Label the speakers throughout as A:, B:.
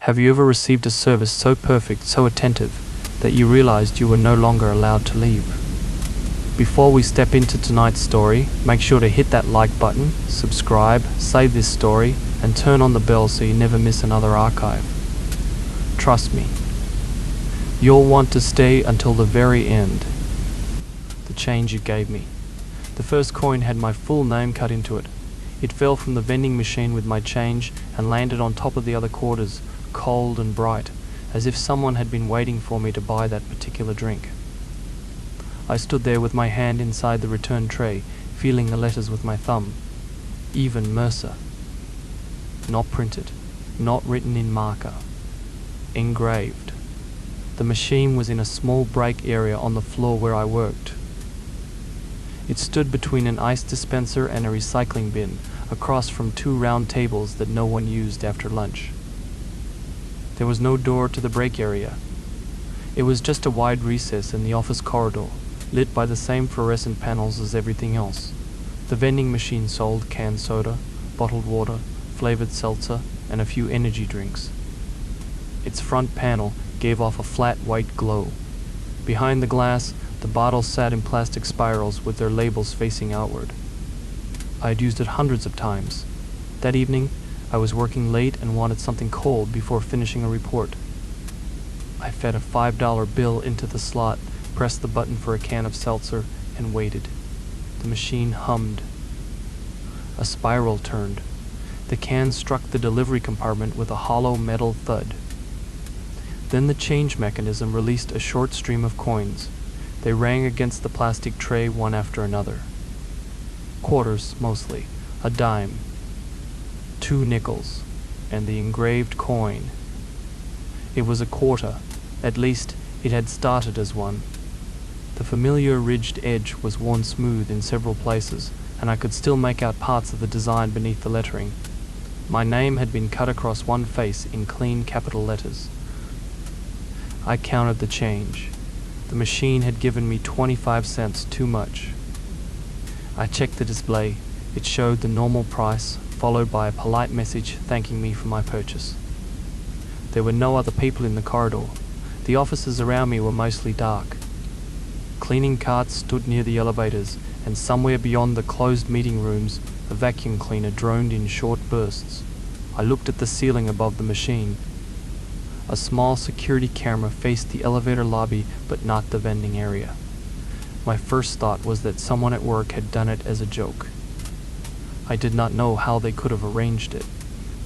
A: Have you ever received a service so perfect, so attentive, that you realized you were no longer allowed to leave? Before we step into tonight's story, make sure to hit that like button, subscribe, save this story, and turn on the bell so you never miss another archive. Trust me, you'll want to stay until the very end. The change you gave me. The first coin had my full name cut into it. It fell from the vending machine with my change and landed on top of the other quarters, cold and bright, as if someone had been waiting for me to buy that particular drink. I stood there with my hand inside the return tray, feeling the letters with my thumb. Even Mercer. Not printed, not written in marker. Engraved. The machine was in a small break area on the floor where I worked. It stood between an ice dispenser and a recycling bin, across from two round tables that no one used after lunch. There was no door to the break area. It was just a wide recess in the office corridor, lit by the same fluorescent panels as everything else. The vending machine sold canned soda, bottled water, flavored seltzer, and a few energy drinks. Its front panel gave off a flat white glow. Behind the glass, the bottles sat in plastic spirals with their labels facing outward. I had used it hundreds of times. That evening, I was working late and wanted something cold before finishing a report. I fed a $5 bill into the slot, pressed the button for a can of seltzer, and waited. The machine hummed. A spiral turned. The can struck the delivery compartment with a hollow metal thud. Then the change mechanism released a short stream of coins. They rang against the plastic tray one after another. Quarters, mostly. A dime. 2 nickels. And the engraved coin. It was a quarter. At least, it had started as one. The familiar ridged edge was worn smooth in several places, and I could still make out parts of the design beneath the lettering. My name had been cut across one face in clean capital letters. I counted the change. The machine had given me 25 cents too much. I checked the display. It showed the normal price, followed by a polite message thanking me for my purchase. There were no other people in the corridor. The offices around me were mostly dark. Cleaning carts stood near the elevators, and somewhere beyond the closed meeting rooms, a vacuum cleaner droned in short bursts. I looked at the ceiling above the machine. A small security camera faced the elevator lobby, but not the vending area. My first thought was that someone at work had done it as a joke. I did not know how they could have arranged it.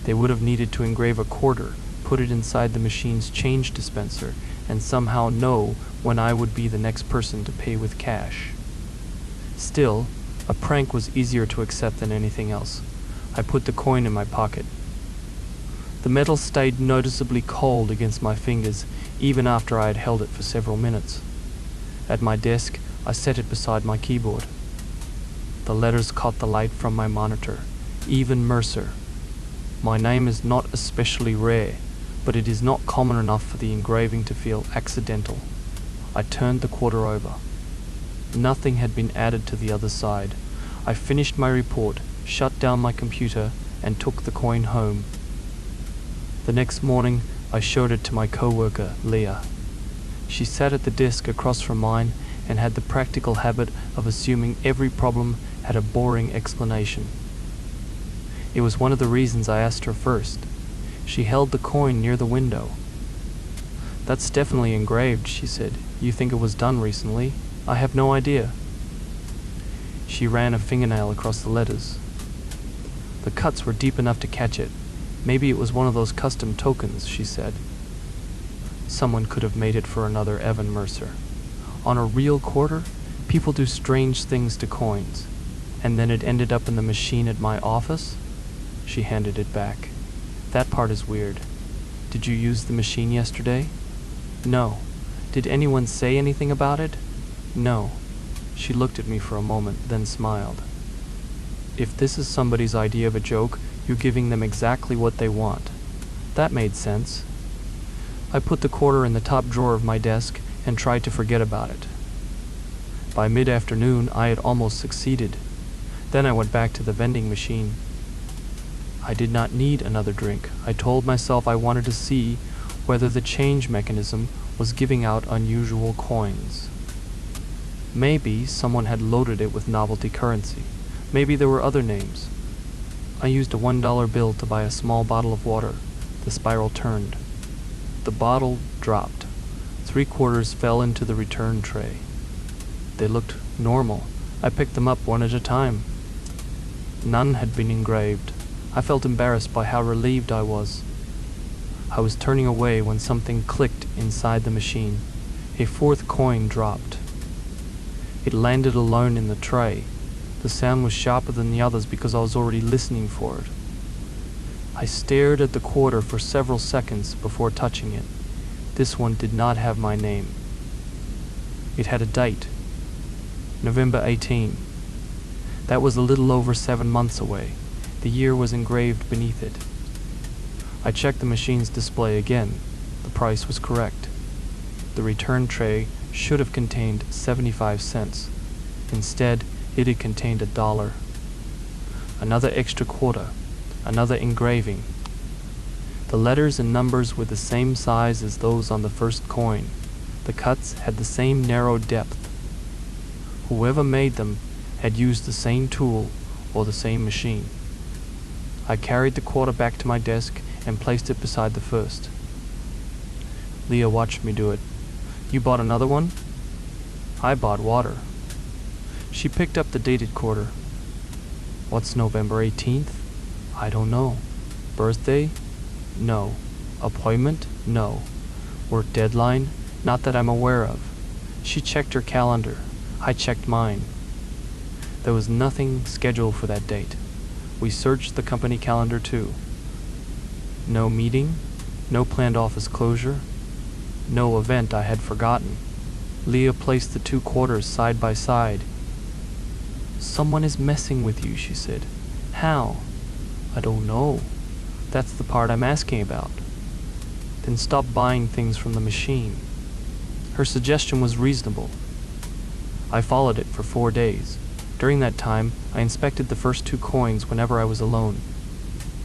A: They would have needed to engrave a quarter, put it inside the machine's change dispenser, and somehow know when I would be the next person to pay with cash. Still, a prank was easier to accept than anything else. I put the coin in my pocket. The metal stayed noticeably cold against my fingers, even after I had held it for several minutes. At my desk, I set it beside my keyboard. The letters caught the light from my monitor. Even Mercer. My name is not especially rare, but it is not common enough for the engraving to feel accidental. I turned the quarter over. Nothing had been added to the other side. I finished my report, shut down my computer, and took the coin home. The next morning, I showed it to my coworker, Leah. She sat at the desk across from mine and had the practical habit of assuming every problem had a boring explanation. It was one of the reasons I asked her first. She held the coin near the window. "That's definitely engraved," she said. "You think it was done recently?" "I have no idea." She ran a fingernail across the letters. The cuts were deep enough to catch it. "Maybe it was one of those custom tokens," she said. Someone could have made it for another Evan Mercer. On a real quarter, people do strange things to coins. And then it ended up in the machine at my office? She handed it back. "That part is weird. Did you use the machine yesterday?" "No." "Did anyone say anything about it?" "No." She looked at me for a moment, then smiled. "If this is somebody's idea of a joke, you're giving them exactly what they want." That made sense. I put the quarter in the top drawer of my desk and tried to forget about it. By mid-afternoon, I had almost succeeded. Then I went back to the vending machine. I did not need another drink. I told myself I wanted to see whether the change mechanism was giving out unusual coins. Maybe someone had loaded it with novelty currency. Maybe there were other names. I used a $1 bill to buy a small bottle of water. The spiral turned. The bottle dropped. 3/4 fell into the return tray. They looked normal. I picked them up one at a time. None had been engraved. I felt embarrassed by how relieved I was. I was turning away when something clicked inside the machine. A 4th coin dropped. It landed alone in the tray. The sound was sharper than the others because I was already listening for it. I stared at the quarter for several seconds before touching it. This one did not have my name. It had a date. November 18. That was a little over 7 months away. The year was engraved beneath it. I checked the machine's display again. The price was correct. The return tray should have contained 75 cents. Instead, it had contained $1. Another extra quarter. Another engraving. The letters and numbers were the same size as those on the first coin. The cuts had the same narrow depth. Whoever made them had used the same tool or the same machine. I carried the quarter back to my desk and placed it beside the first. Leah watched me do it. "You bought another one?" "I bought water." She picked up the dated quarter. "What's November 18th? "I don't know." "Birthday?" "No." "Appointment?" "No." "Work deadline?" "Not that I'm aware of." She checked her calendar. I checked mine. There was nothing scheduled for that date. We searched the company calendar too. No meeting, no planned office closure, no event I had forgotten. Leah placed the 2 quarters side by side. "Someone is messing with you," she said. "How?" "I don't know. That's the part I'm asking about." "Then stop buying things from the machine." Her suggestion was reasonable. I followed it for 4 days. During that time, I inspected the first 2 coins whenever I was alone.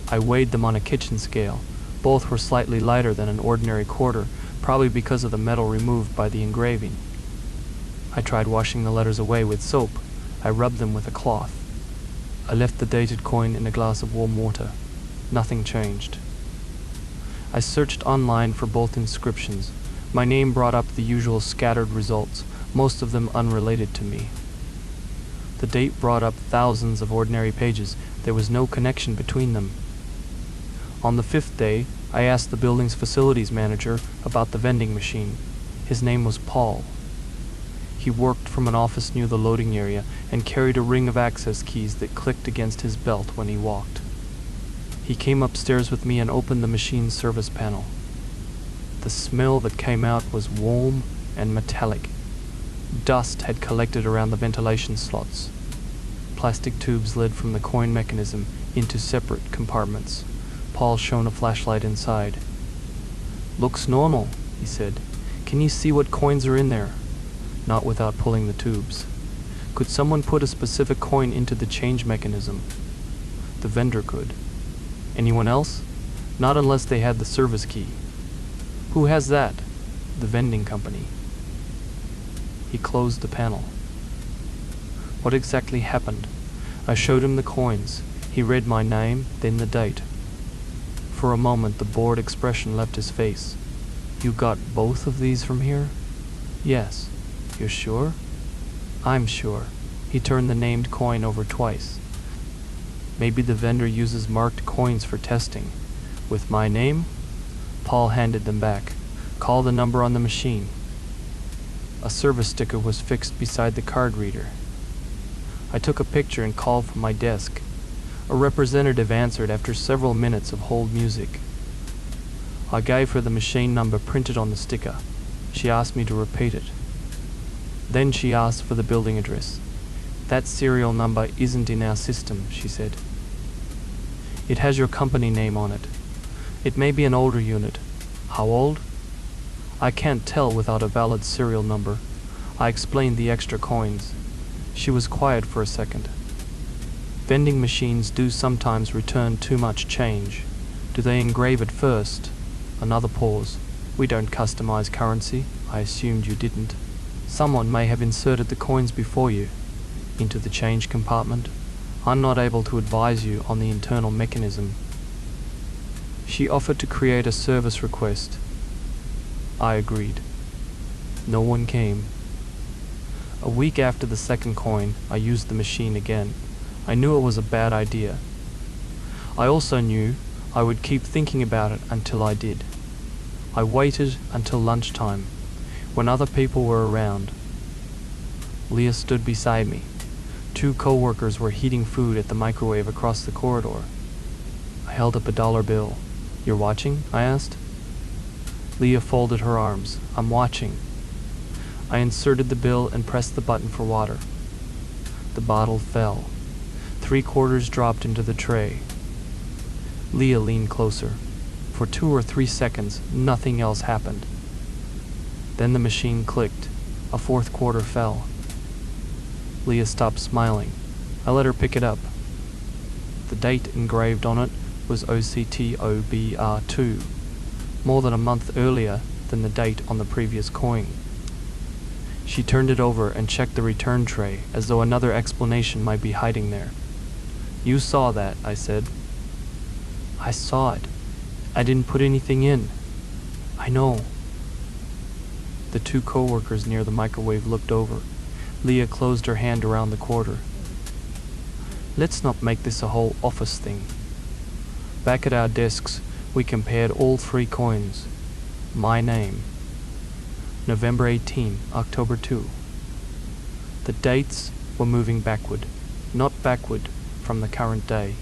A: I weighed them on a kitchen scale. Both were slightly lighter than an ordinary quarter, probably because of the metal removed by the engraving. I tried washing the letters away with soap. I rubbed them with a cloth. I left the dated coin in a glass of warm water. Nothing changed. I searched online for both inscriptions. My name brought up the usual scattered results, most of them unrelated to me. The date brought up thousands of ordinary pages. There was no connection between them. On the 5th day, I asked the building's facilities manager about the vending machine. His name was Paul. He worked from an office near the loading area and carried a ring of access keys that clicked against his belt when he walked. He came upstairs with me and opened the machine's service panel. The smell that came out was warm and metallic. Dust had collected around the ventilation slots. Plastic tubes led from the coin mechanism into separate compartments. Paul shone a flashlight inside. "Looks normal," he said. "Can you see what coins are in there?" Not without pulling the tubes. "Could someone put a specific coin into the change mechanism?" The vendor could. "Anyone else?" "Not unless they had the service key." "Who has that?" "The vending company." He closed the panel. What exactly happened? I showed him the coins. He read my name, then the date. For a moment the bored expression left his face. "You got both of these from here?" "Yes." "You're sure?" "I'm sure." He turned the named coin over twice. "Maybe the vendor uses marked coins for testing." "With my name?" Paul handed them back. "Call the number on the machine." A service sticker was fixed beside the card reader. I took a picture and called from my desk. A representative answered after several minutes of hold music. I gave her the machine number printed on the sticker. She asked me to repeat it. Then she asked for the building address. "That serial number isn't in our system," she said. "It has your company name on it. It may be an older unit." "How old?" "I can't tell without a valid serial number." I explained the extra coins. She was quiet for a second. Vending machines do sometimes return too much change. Do they engrave it first? Another pause. We don't customize currency. I assumed you didn't. Someone may have inserted the coins before you into the change compartment. I'm not able to advise you on the internal mechanism. She offered to create a service request. I agreed. No one came. A week after the second coin, I used the machine again. I knew it was a bad idea. I also knew I would keep thinking about it until I did. I waited until lunchtime, when other people were around. Leah stood beside me. 2 co-workers were heating food at the microwave across the corridor. I held up a $1 bill. "You're watching?" I asked. Leah folded her arms. "I'm watching." I inserted the bill and pressed the button for water. The bottle fell. 3/4 dropped into the tray. Leah leaned closer. For 2 or 3 seconds, nothing else happened. Then the machine clicked. A 4th quarter fell. Leah stopped smiling. I let her pick it up. The date engraved on it was OCTOBR2, more than a month earlier than the date on the previous coin. She turned it over and checked the return tray, as though another explanation might be hiding there. "You saw that," I said. "I saw it. I didn't put anything in." "I know." The 2 co-workers near the microwave looked over. Leah closed her hand around the quarter. "Let's not make this a whole office thing." Back at our desks, we compared all 3 coins. My name. November 18, October 2. The dates were moving backward, not backward from the current day.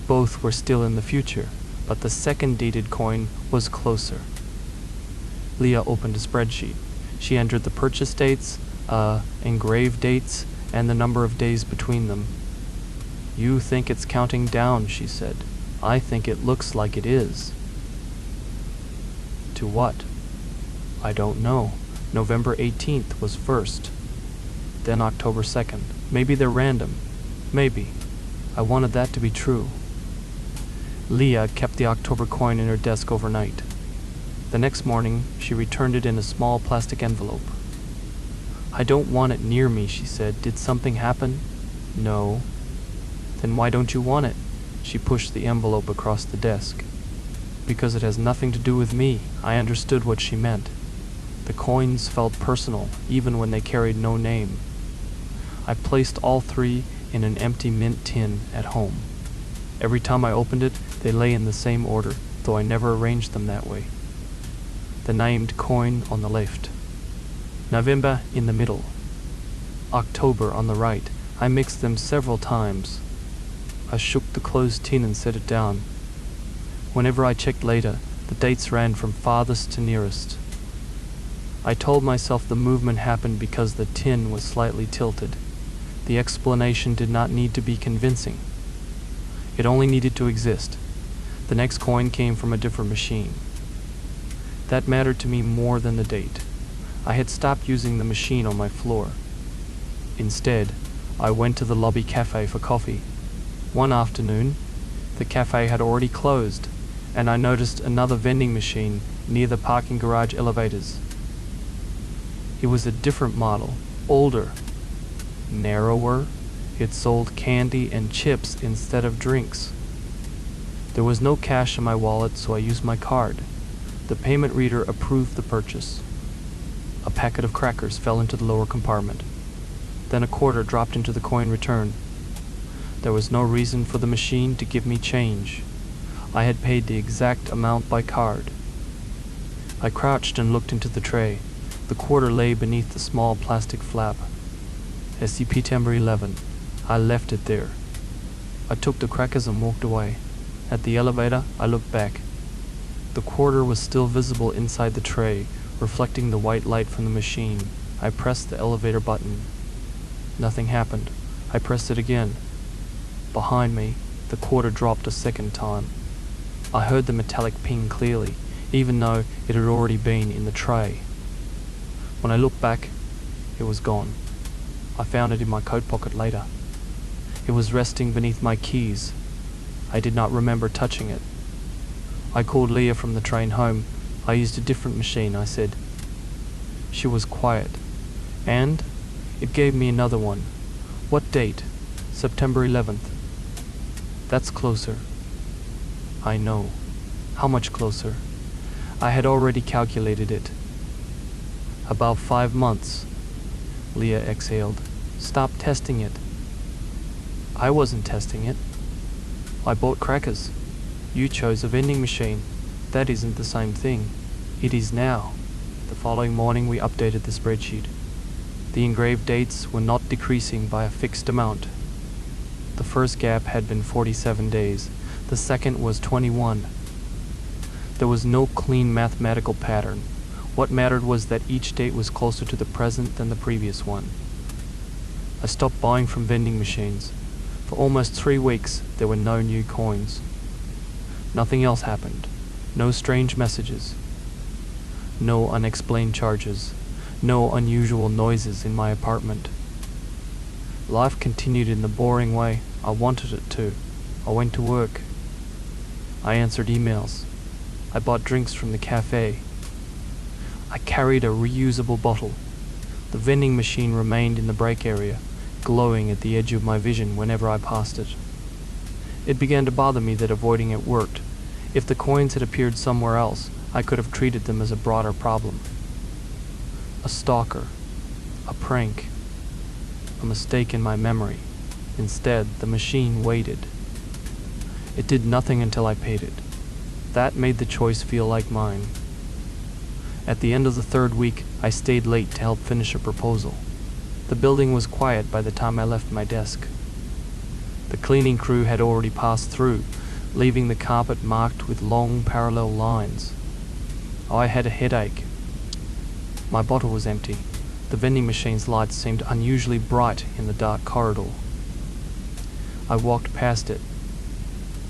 A: Both were still in the future, but the second dated coin was closer. Leah opened a spreadsheet. She entered the purchase dates, engraved dates, and the number of days between them. "You think it's counting down," she said. "I think it looks like it is." "To what?" "I don't know. November 18th was first. Then October 2nd. Maybe they're random. Maybe. I wanted that to be true." Leah kept the October coin in her desk overnight. The next morning, she returned it in a small plastic envelope. "I don't want it near me," she said. "Did something happen?" "No." "Then why don't you want it?" She pushed the envelope across the desk. "Because it has nothing to do with me." I understood what she meant. The coins felt personal, even when they carried no name. I placed all 3 in an empty mint tin at home. Every time I opened it, they lay in the same order, though I never arranged them that way. The named coin on the left. November in the middle. October on the right. I mixed them several times. I shook the closed tin and set it down. Whenever I checked later, the dates ran from farthest to nearest. I told myself the movement happened because the tin was slightly tilted. The explanation did not need to be convincing. It only needed to exist. The next coin came from a different machine. That mattered to me more than the date. I had stopped using the machine on my floor. Instead, I went to the lobby cafe for coffee. One afternoon, the cafe had already closed, and I noticed another vending machine near the parking garage elevators. It was a different model, older, narrower. It sold candy and chips instead of drinks. There was no cash in my wallet, so I used my card. The payment reader approved the purchase. A packet of crackers fell into the lower compartment. Then a quarter dropped into the coin return. There was no reason for the machine to give me change. I had paid the exact amount by card. I crouched and looked into the tray. The quarter lay beneath the small plastic flap. SCP-Timber 11. I left it there. I took the crackers and walked away. At the elevator, I looked back. The quarter was still visible inside the tray, reflecting the white light from the machine. I pressed the elevator button. Nothing happened. I pressed it again. Behind me, the quarter dropped a second time. I heard the metallic ping clearly, even though it had already been in the tray. When I looked back, it was gone. I found it in my coat pocket later. It was resting beneath my keys. I did not remember touching it. I called Leah from the train home. I used a different machine, I said. She was quiet. And it gave me another one. What date? September 11th. That's closer. I know. How much closer? I had already calculated it. About 5 months. Leah exhaled. Stop testing it. I wasn't testing it. I bought crackers. You chose a vending machine. That isn't the same thing. It is now. The following morning we updated the spreadsheet. The engraved dates were not decreasing by a fixed amount. The first gap had been 47 days. The second was 21. There was no clean mathematical pattern. What mattered was that each date was closer to the present than the previous one. I stopped buying from vending machines. For almost 3 weeks, there were no new coins. Nothing else happened. No strange messages. No unexplained charges. No unusual noises in my apartment. Life continued in the boring way I wanted it to. I went to work. I answered emails. I bought drinks from the cafe. I carried a reusable bottle. The vending machine remained in the break area, glowing at the edge of my vision whenever I passed it. It began to bother me that avoiding it worked. If the coins had appeared somewhere else, I could have treated them as a broader problem. A stalker, a prank, a mistake in my memory. Instead, the machine waited. It did nothing until I paid it. That made the choice feel like mine. At the end of the 3rd week, I stayed late to help finish a proposal. The building was quiet by the time I left my desk. The cleaning crew had already passed through, leaving the carpet marked with long parallel lines. I had a headache. My bottle was empty. The vending machine's lights seemed unusually bright in the dark corridor. I walked past it.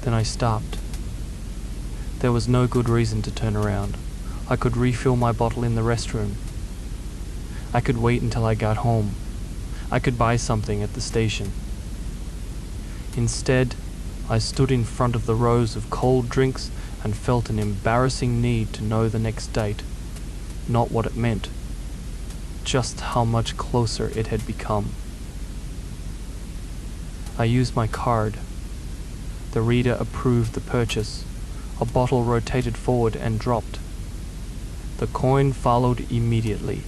A: Then I stopped. There was no good reason to turn around. I could refill my bottle in the restroom. I could wait until I got home. I could buy something at the station. Instead, I stood in front of the rows of cold drinks and felt an embarrassing need to know the next date. Not what it meant, just how much closer it had become. I used my card. The reader approved the purchase. A bottle rotated forward and dropped. The coin followed immediately.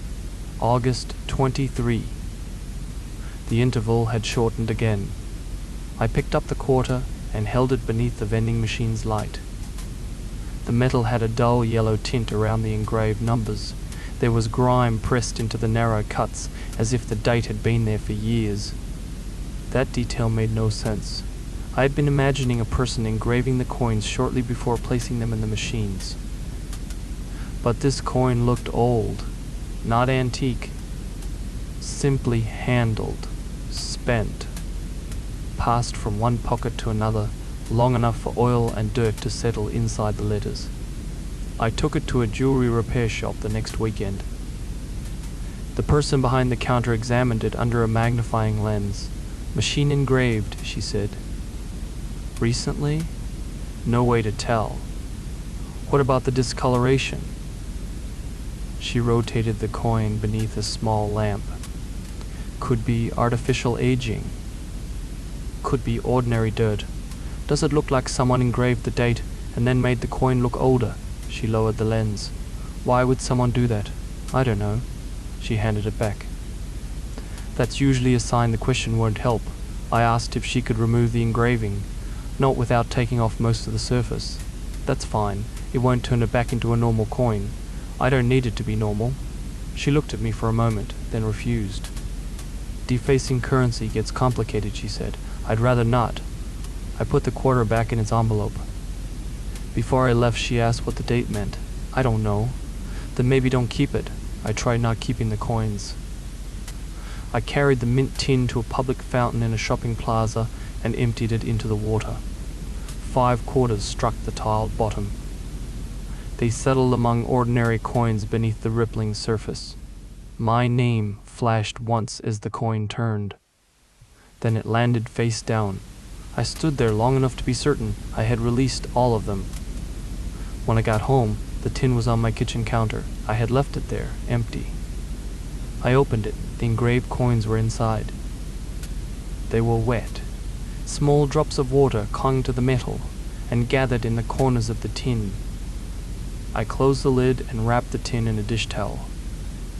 A: August 23. The interval had shortened again. I picked up the quarter and held it beneath the vending machine's light. The metal had a dull yellow tint around the engraved numbers. There was grime pressed into the narrow cuts, as if the date had been there for years. That detail made no sense. I had been imagining a person engraving the coins shortly before placing them in the machines. But this coin looked old, not antique. Simply handled, spent, passed from one pocket to another, long enough for oil and dirt to settle inside the letters. I took it to a jewelry repair shop the next weekend. The person behind the counter examined it under a magnifying lens. Machine engraved, she said. Recently? No way to tell. What about the discoloration? She rotated the coin beneath a small lamp. Could be artificial aging. Could be ordinary dirt. Does it look like someone engraved the date and then made the coin look older? She lowered the lens. Why would someone do that? I don't know. She handed it back. That's usually a sign the question won't help. I asked if she could remove the engraving, not without taking off most of the surface. That's fine. It won't turn it back into a normal coin. I don't need it to be normal. She looked at me for a moment, then refused. Defacing currency gets complicated, she said. I'd rather not. I put the quarter back in its envelope. Before I left, she asked what the date meant. I don't know. Then maybe don't keep it. I tried not keeping the coins. I carried the mint tin to a public fountain in a shopping plaza and emptied it into the water. 5 quarters struck the tiled bottom. They settled among ordinary coins beneath the rippling surface. My name flashed once as the coin turned. Then it landed face down. I stood there long enough to be certain I had released all of them. When I got home, the tin was on my kitchen counter. I had left it there, empty. I opened it. The engraved coins were inside. They were wet. Small drops of water clung to the metal and gathered in the corners of the tin. I closed the lid and wrapped the tin in a dish towel.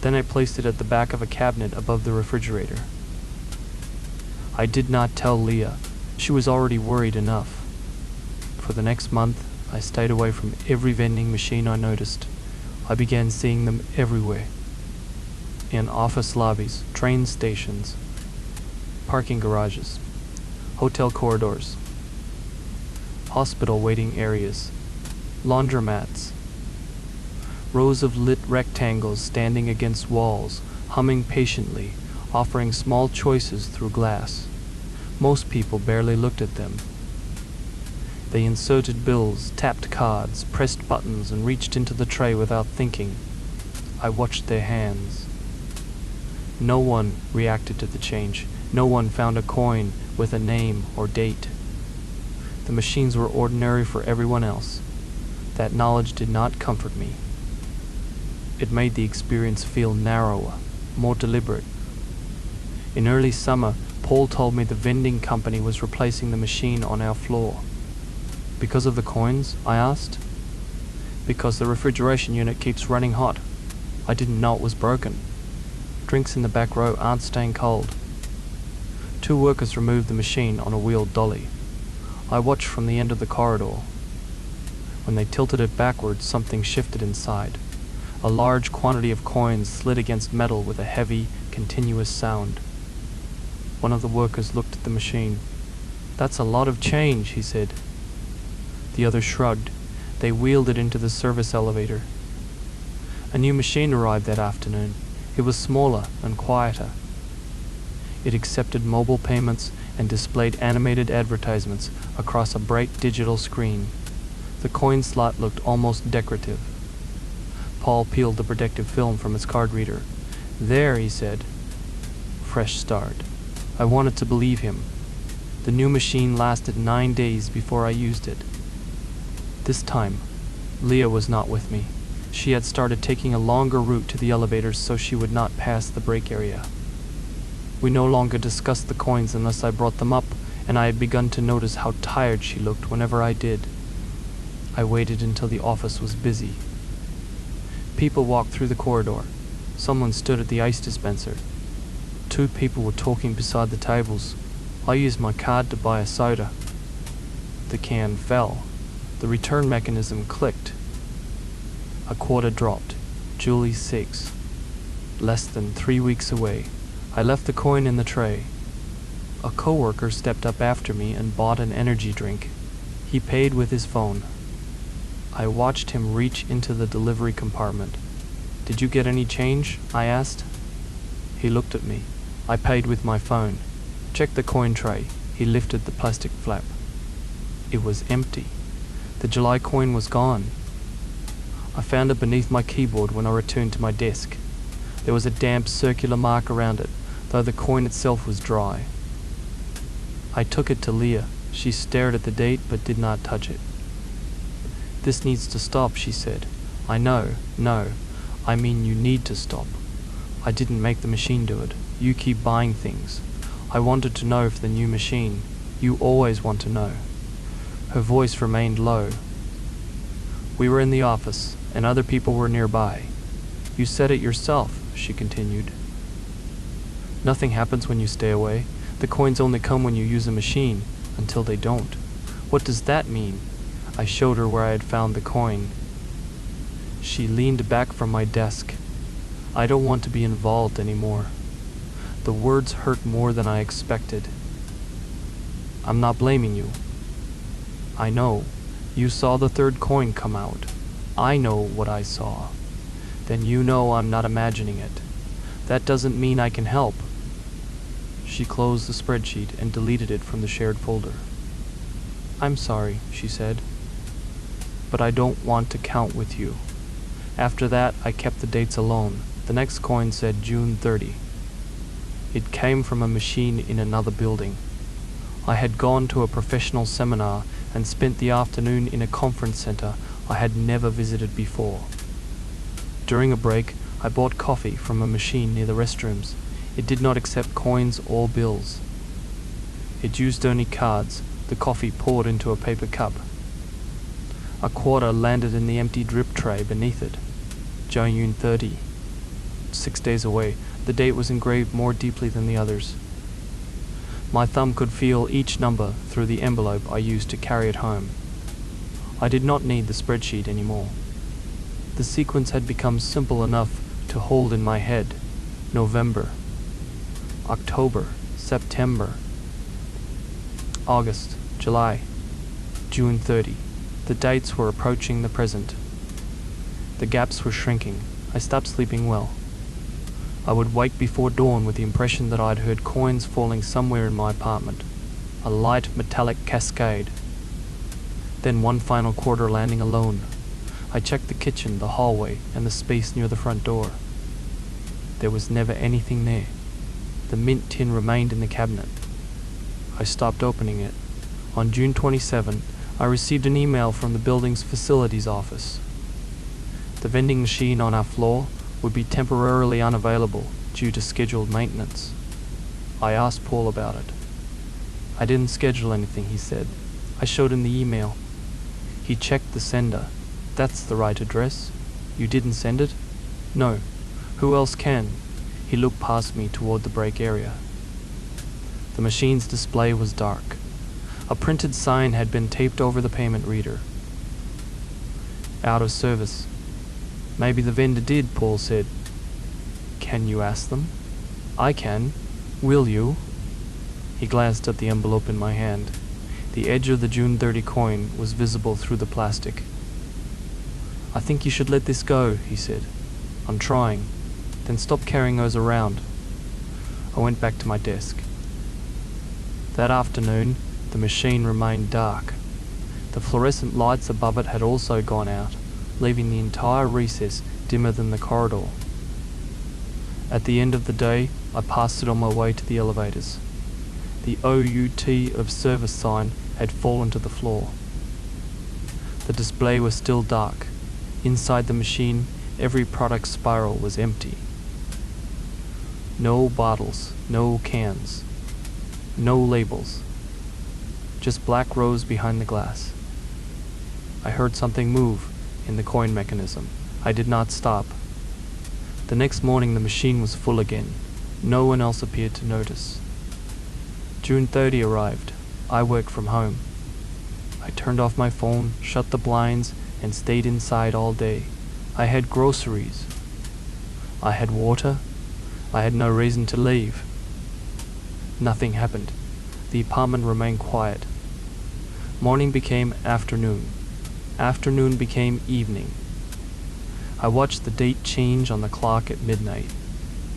A: Then I placed it at the back of a cabinet above the refrigerator. I did not tell Leah. She was already worried enough. For the next month, I stayed away from every vending machine I noticed. I began seeing them everywhere. In office lobbies, train stations, parking garages, hotel corridors, hospital waiting areas, laundromats, rows of lit rectangles standing against walls, humming patiently, offering small choices through glass. Most people barely looked at them. They inserted bills, tapped cards, pressed buttons, and reached into the tray without thinking. I watched their hands. No one reacted to the change. No one found a coin with a name or date. The machines were ordinary for everyone else. That knowledge did not comfort me. It made the experience feel narrower, more deliberate. In early summer, Paul told me the vending company was replacing the machine on our floor. Because of the coins? I asked. Because the refrigeration unit keeps running hot. I didn't know it was broken. Drinks in the back row aren't staying cold. 2 workers removed the machine on a wheeled dolly. I watched from the end of the corridor. When they tilted it backwards, something shifted inside. A large quantity of coins slid against metal with a heavy, continuous sound. One of the workers looked at the machine. "That's a lot of change," he said. The other shrugged. They wheeled it into the service elevator. A new machine arrived that afternoon. It was smaller and quieter. It accepted mobile payments and displayed animated advertisements across a bright digital screen. The coin slot looked almost decorative. Paul peeled the protective film from his card reader. "There," he said. Fresh start. I wanted to believe him. The new machine lasted 9 days before I used it. This time, Leah was not with me. She had started taking a longer route to the elevators so she would not pass the break area. We no longer discussed the coins unless I brought them up, and I had begun to notice how tired she looked whenever I did. I waited until the office was busy. People walked through the corridor. Someone stood at the ice dispenser. 2 people were talking beside the tables. I used my card to buy a soda. The can fell. The return mechanism clicked. A quarter dropped. Julie 6. Less than 3 weeks away. I left the coin in the tray. A coworker stepped up after me and bought an energy drink. He paid with his phone. I watched him reach into the delivery compartment. "Did you get any change?" I asked. He looked at me. I paid with my phone. "Check the coin tray." He lifted the plastic flap. It was empty. The July coin was gone. I found it beneath my keyboard when I returned to my desk. There was a damp circular mark around it, though the coin itself was dry. I took it to Leah. She stared at the date but did not touch it. "This needs to stop," she said. "I know. No. I mean you need to stop. I didn't make the machine do it. You keep buying things. I wanted to know if the new machine. You always want to know." Her voice remained low. We were in the office, and other people were nearby. "You said it yourself," she continued. "Nothing happens when you stay away. The coins only come when you use a machine, until they don't." "What does that mean?" I showed her where I had found the coin. She leaned back from my desk. "I don't want to be involved anymore." The words hurt more than I expected. "I'm not blaming you. I know. You saw the 3rd coin come out. I know what I saw. Then you know I'm not imagining it. That doesn't mean I can help." She closed the spreadsheet and deleted it from the shared folder. "I'm sorry," she said, "but I don't want to count with you." After that, I kept the dates alone. The next coin said June 30. It came from a machine in another building. I had gone to a professional seminar and spent the afternoon in a conference center I had never visited before. During a break, I bought coffee from a machine near the restrooms. It did not accept coins or bills. It used only cards, the coffee poured into a paper cup. A quarter landed in the empty drip tray beneath it. June 30. 6 days away, the date was engraved more deeply than the others. My thumb could feel each number through the envelope I used to carry it home. I did not need the spreadsheet anymore. The sequence had become simple enough to hold in my head. November, October, September, August, July, June 30. The dates were approaching the present. The gaps were shrinking. I stopped sleeping well. I would wake before dawn with the impression that I'd heard coins falling somewhere in my apartment. A light metallic cascade. Then one final quarter landing alone. I checked the kitchen, the hallway, and the space near the front door. There was never anything there. The mint tin remained in the cabinet. I stopped opening it. On June 27, I received an email from the building's facilities office. The vending machine on our floor would be temporarily unavailable due to scheduled maintenance. I asked Paul about it. I didn't schedule anything, he said. I showed him the email. He checked the sender. That's the right address. You didn't send it? No. Who else can? He looked past me toward the break area. The machine's display was dark. A printed sign had been taped over the payment reader. Out of service. Maybe the vendor did, Paul said. Can you ask them? I can. Will you? He glanced at the envelope in my hand. The edge of the June 30 coin was visible through the plastic. I think you should let this go, he said. I'm trying. Then stop carrying those around. I went back to my desk. That afternoon, the machine remained dark. The fluorescent lights above it had also gone out, leaving the entire recess dimmer than the corridor. At the end of the day, I passed it on my way to the elevators. The OUT of service sign had fallen to the floor. The display was still dark. Inside the machine, every product spiral was empty. No bottles, no cans, no labels. Just black rows behind the glass. I heard something move in the coin mechanism. I did not stop. The next morning the machine was full again. No one else appeared to notice. June 30 arrived. I worked from home. I turned off my phone, shut the blinds, and stayed inside all day. I had groceries. I had water. I had no reason to leave. Nothing happened. The apartment remained quiet. Morning became afternoon. Afternoon became evening. I watched the date change on the clock at midnight.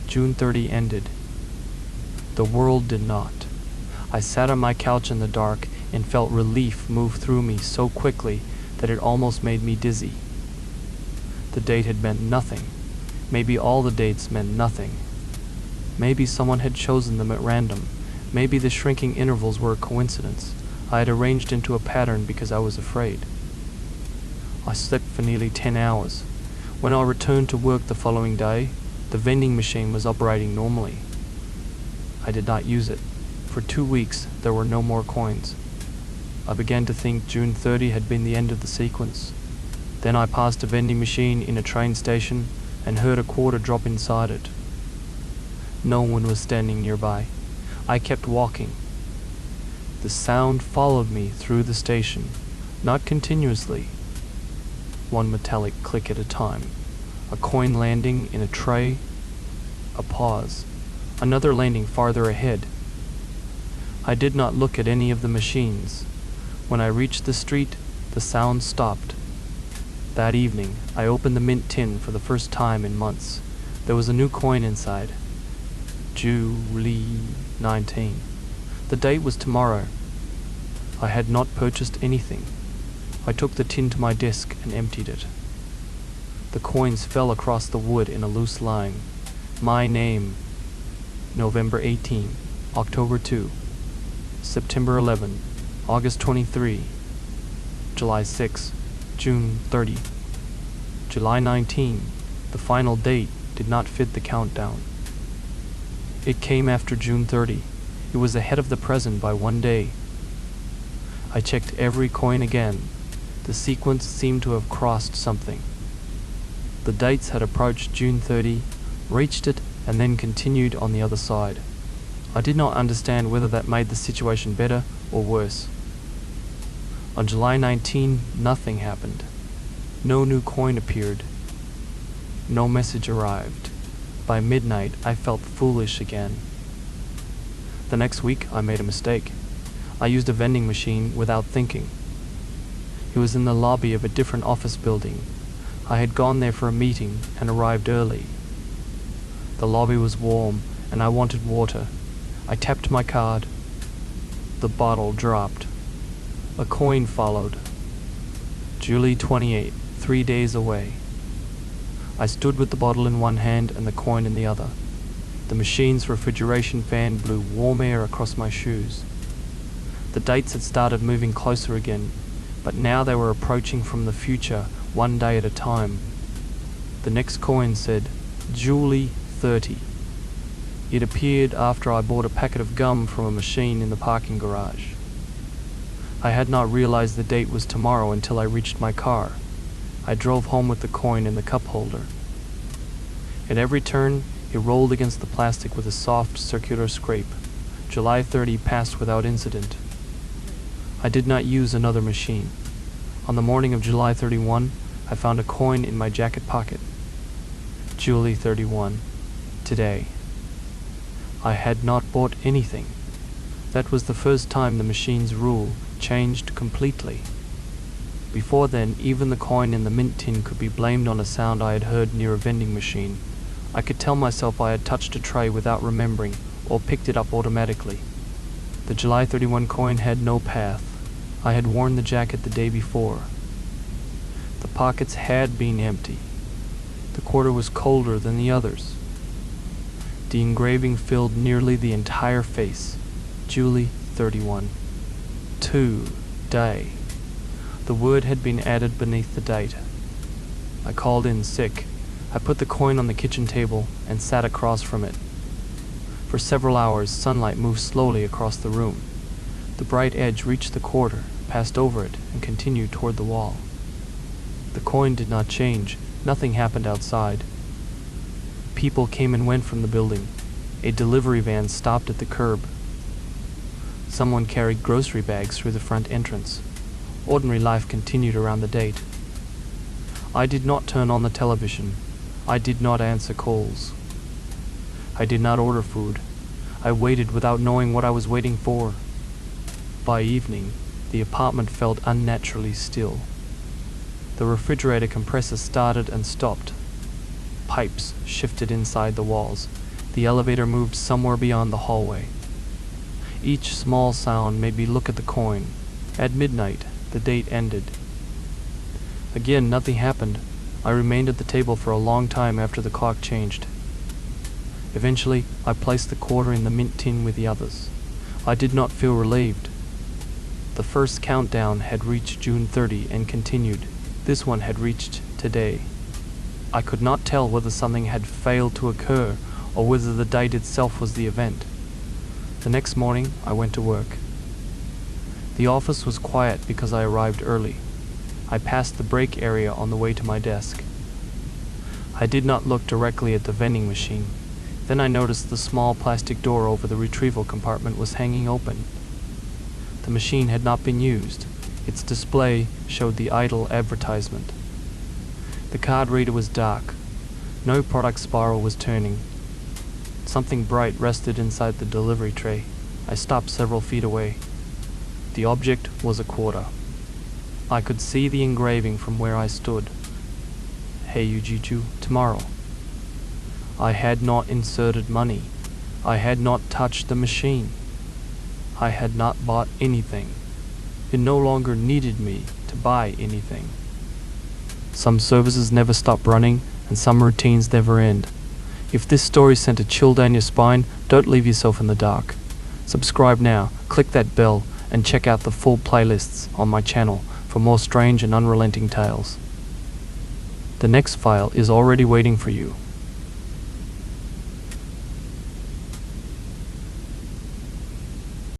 A: June 30 ended. The world did not. I sat on my couch in the dark and felt relief move through me so quickly that it almost made me dizzy. The date had meant nothing. Maybe all the dates meant nothing. Maybe someone had chosen them at random. Maybe the shrinking intervals were a coincidence. I had arranged into a pattern because I was afraid. I slept for nearly 10 hours. When I returned to work the following day, the vending machine was operating normally. I did not use it. For 2 weeks, there were no more coins. I began to think June 30 had been the end of the sequence. Then I passed a vending machine in a train station and heard a quarter drop inside it. No one was standing nearby. I kept walking. The sound followed me through the station, not continuously. One metallic click at a time. A coin landing in a tray. A pause. Another landing farther ahead. I did not look at any of the machines. When I reached the street, the sound stopped. That evening, I opened the mint tin for the first time in months. There was a new coin inside. July 19. The date was tomorrow. I had not purchased anything. I took the tin to my desk and emptied it. The coins fell across the wood in a loose line. My name. November 18, October 2, September 11, August 23, July 6, June 30, July 19. The final date did not fit the countdown. It came after June 30. It was ahead of the present by 1 day. I checked every coin again. The sequence seemed to have crossed something. The dates had approached June 30, reached it, and then continued on the other side. I did not understand whether that made the situation better or worse. On July 19, nothing happened. No new coin appeared. No message arrived. By midnight, I felt foolish again. The next week, I made a mistake. I used a vending machine without thinking. It was in the lobby of a different office building. I had gone there for a meeting and arrived early. The lobby was warm and I wanted water. I tapped my card. The bottle dropped. A coin followed. July 28, 3 days away. I stood with the bottle in one hand and the coin in the other. The machine's refrigeration fan blew warm air across my shoes. The dates had started moving closer again, but now they were approaching from the future, 1 day at a time. The next coin said, July 30. It appeared after I bought a packet of gum from a machine in the parking garage. I had not realized the date was tomorrow until I reached my car. I drove home with the coin in the cup holder. At every turn, it rolled against the plastic with a soft, circular scrape. July 30 passed without incident. I did not use another machine. On the morning of July 31, I found a coin in my jacket pocket. July 31. Today. I had not bought anything. That was the first time the machine's rule changed completely. Before then, even the coin in the mint tin could be blamed on a sound I had heard near a vending machine. I could tell myself I had touched a tray without remembering, or picked it up automatically. The July 31 coin had no path. I had worn the jacket the day before. The pockets had been empty. The quarter was colder than the others. The engraving filled nearly the entire face. July 31. Day. The word had been added beneath the date. I called in sick. I put the coin on the kitchen table and sat across from it. For several hours, sunlight moved slowly across the room. The bright edge reached the quarter, passed over it, and continued toward the wall. The coin did not change. Nothing happened outside. People came and went from the building. A delivery van stopped at the curb. Someone carried grocery bags through the front entrance. Ordinary life continued around the date. I did not turn on the television. I did not answer calls. I did not order food. I waited without knowing what I was waiting for. By evening, the apartment felt unnaturally still. The refrigerator compressor started and stopped. Pipes shifted inside the walls. The elevator moved somewhere beyond the hallway. Each small sound made me look at the coin. At midnight, the date ended. Again, nothing happened. I remained at the table for a long time after the clock changed. Eventually, I placed the quarter in the mint tin with the others. I did not feel relieved. The first countdown had reached June 30 and continued. This one had reached today. I could not tell whether something had failed to occur or whether the date itself was the event. The next morning, I went to work. The office was quiet because I arrived early. I passed the break area on the way to my desk. I did not look directly at the vending machine. Then I noticed the small plastic door over the retrieval compartment was hanging open. The machine had not been used. Its display showed the idle advertisement. The card reader was dark. No product spiral was turning. Something bright rested inside the delivery tray. I stopped several feet away. The object was a quarter. I could see the engraving from where I stood. Hey Ujichu, tomorrow. I had not inserted money. I had not touched the machine. I had not bought anything. It no longer needed me to buy anything. Some services never stop running, and some routines never end. If this story sent a chill down your spine, don't leave yourself in the dark. Subscribe now, click that bell, and check out the full playlists on my channel for more strange and unrelenting tales. The next file is already waiting for you.